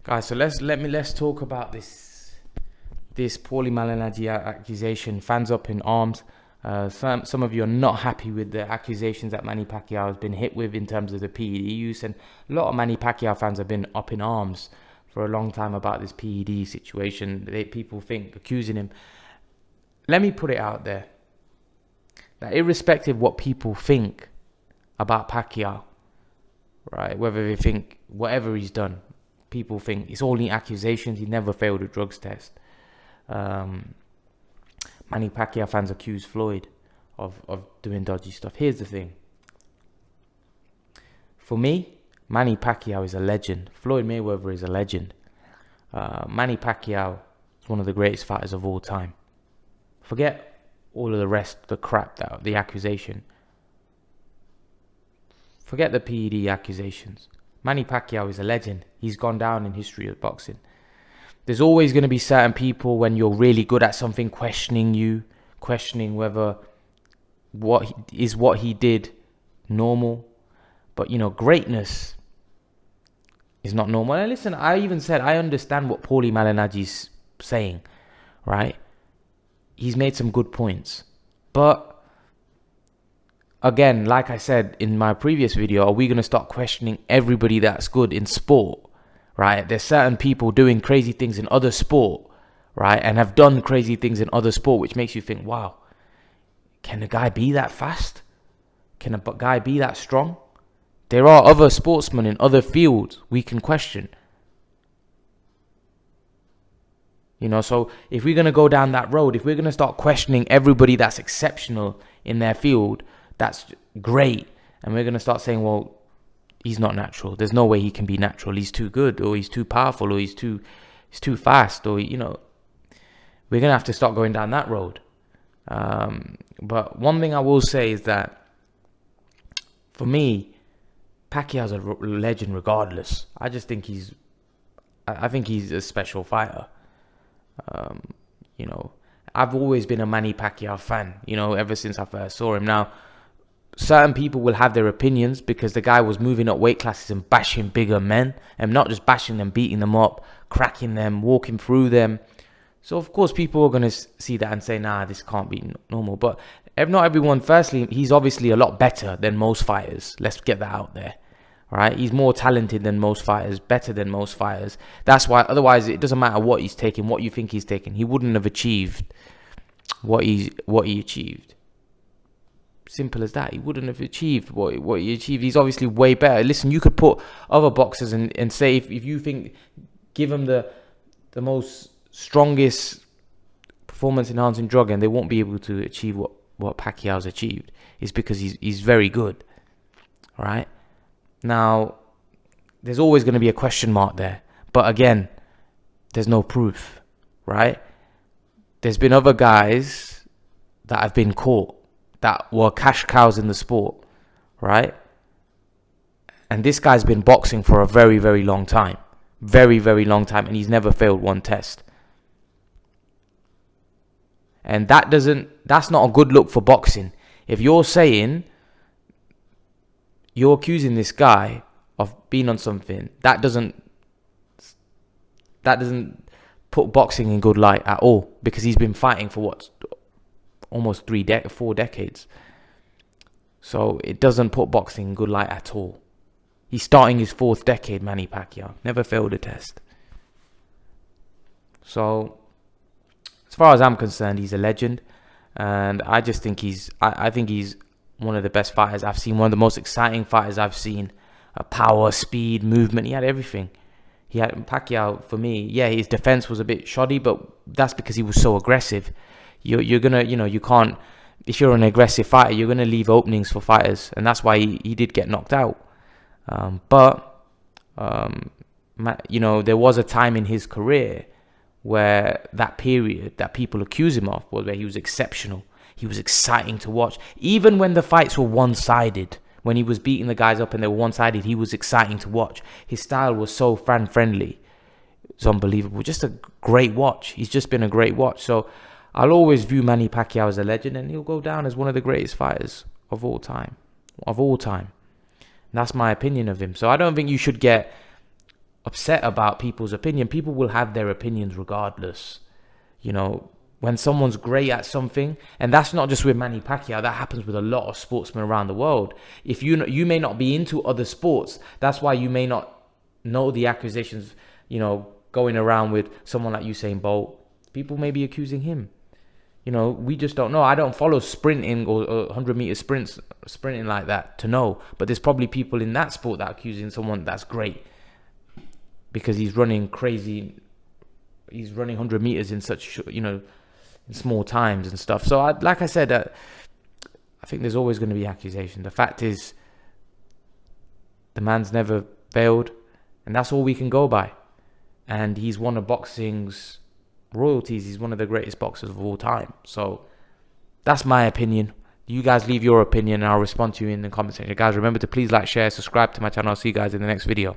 Guys, so let's talk about this Paulie Malignaggi accusation. Fans up in arms. Some of you are not happy with the accusations that Manny Pacquiao has been hit with in terms of the PED use, and a lot of Manny Pacquiao fans have been up in arms for a long time about this PED situation. People think accusing him. Let me put it out there that irrespective of what people think about Pacquiao, right? Whether they think whatever he's done, people think it's only accusations. He never failed a drugs test. Manny Pacquiao fans accuse Floyd of doing dodgy stuff. Here's the thing. For me, Manny Pacquiao is a legend. Floyd Mayweather is a legend. Manny Pacquiao is one of the greatest fighters of all time. Forget all of the rest, the crap, the accusation. Forget the PED accusations. Manny Pacquiao is a legend. He's gone down in history of boxing. There's always going to be certain people when you're really good at something questioning you, questioning whether what he did normal. But, greatness is not normal. And listen, I even said I understand what Paulie Malignaggi's saying, right? He's made some good points. But, again, like I said in my previous video, are we going to start questioning everybody that's good in sport, right? There's certain people doing crazy things in other sport, right? And have done crazy things in other sport, which makes you think, wow, can a guy be that fast? Can a guy be that strong? There are other sportsmen in other fields we can question. So if we're going to go down that road, if we're going to start questioning everybody that's exceptional in their field, that's great. And we're going to start saying, well, he's not natural. There's no way he can be natural. He's too good, or he's too powerful, or he's too fast, or, we're going to have to start going down that road. But one thing I will say is that for me, Pacquiao's a legend regardless. I just think I think he's a special fighter. I've always been a Manny Pacquiao fan, ever since I first saw him. Now, certain people will have their opinions because the guy was moving up weight classes and bashing bigger men, and not just bashing them, beating them up, cracking them, walking through them. So, of course, people are going to see that and say, nah, this can't be normal. But not everyone, firstly, he's obviously a lot better than most fighters. Let's get that out there. Right? He's more talented than most fighters, better than most fighters. That's why, otherwise, it doesn't matter what he's taking, what you think he's taking. He wouldn't have achieved what he achieved. Simple as that. He wouldn't have achieved what he achieved. He's obviously way better. Listen, you could put other boxers and say, if you think, give them the most strongest performance-enhancing drug, and they won't be able to achieve what Pacquiao's achieved. It's because he's very good. All right? Now, there's always going to be a question mark there. But again, there's no proof, right? There's been other guys that have been caught that were cash cows in the sport, right? And this guy's been boxing for a very, very long time. Very, very long time. And he's never failed one test. And that's not a good look for boxing. If you're saying you're accusing this guy of being on something, that doesn't put boxing in good light at all, because he's been fighting for almost 4 decades. So it doesn't put boxing in good light at all. He's starting his 4th decade, Manny Pacquiao. Never failed a test. So as far as I'm concerned, he's a legend. And I just think I think he's one of the best fighters I've seen, one of the most exciting fighters I've seen. Power, speed, movement, he had everything. Pacquiao, for me, yeah, his defense was a bit shoddy, but that's because he was so aggressive. You're gonna, you can't, if you're an aggressive fighter, you're gonna leave openings for fighters, and that's why he did get knocked out. But there was a time in his career where that period that people accuse him of was where he was exceptional. He was exciting to watch. Even when the fights were one-sided, when he was beating the guys up and they were one-sided, he was exciting to watch. His style was so fan-friendly. It's unbelievable. Just a great watch. He's just been a great watch. So I'll always view Manny Pacquiao as a legend, and he'll go down as one of the greatest fighters of all time. And that's my opinion of him. So I don't think you should get upset about people's opinion. People will have their opinions regardless. You know, when someone's great at something, and that's not just with Manny Pacquiao, that happens with a lot of sportsmen around the world. If you may not be into other sports, that's why you may not know the accusations, you know, going around with someone like Usain Bolt. People may be accusing him. You know, we just don't know. I don't follow sprinting or 100-meter sprinting like that to know. But there's probably people in that sport that are accusing someone that's great because he's running crazy. He's running 100 meters in such, you know, in small times and stuff. So, like I said, I think there's always going to be accusation. The fact is, the man's never failed, and that's all we can go by. And he's one of boxing's royalties. He's one of the greatest boxers of all time. So that's my opinion. You guys leave your opinion and I'll respond to you in the comment section. Guys, remember to please like, share, subscribe to my channel. I'll see you guys in the next video.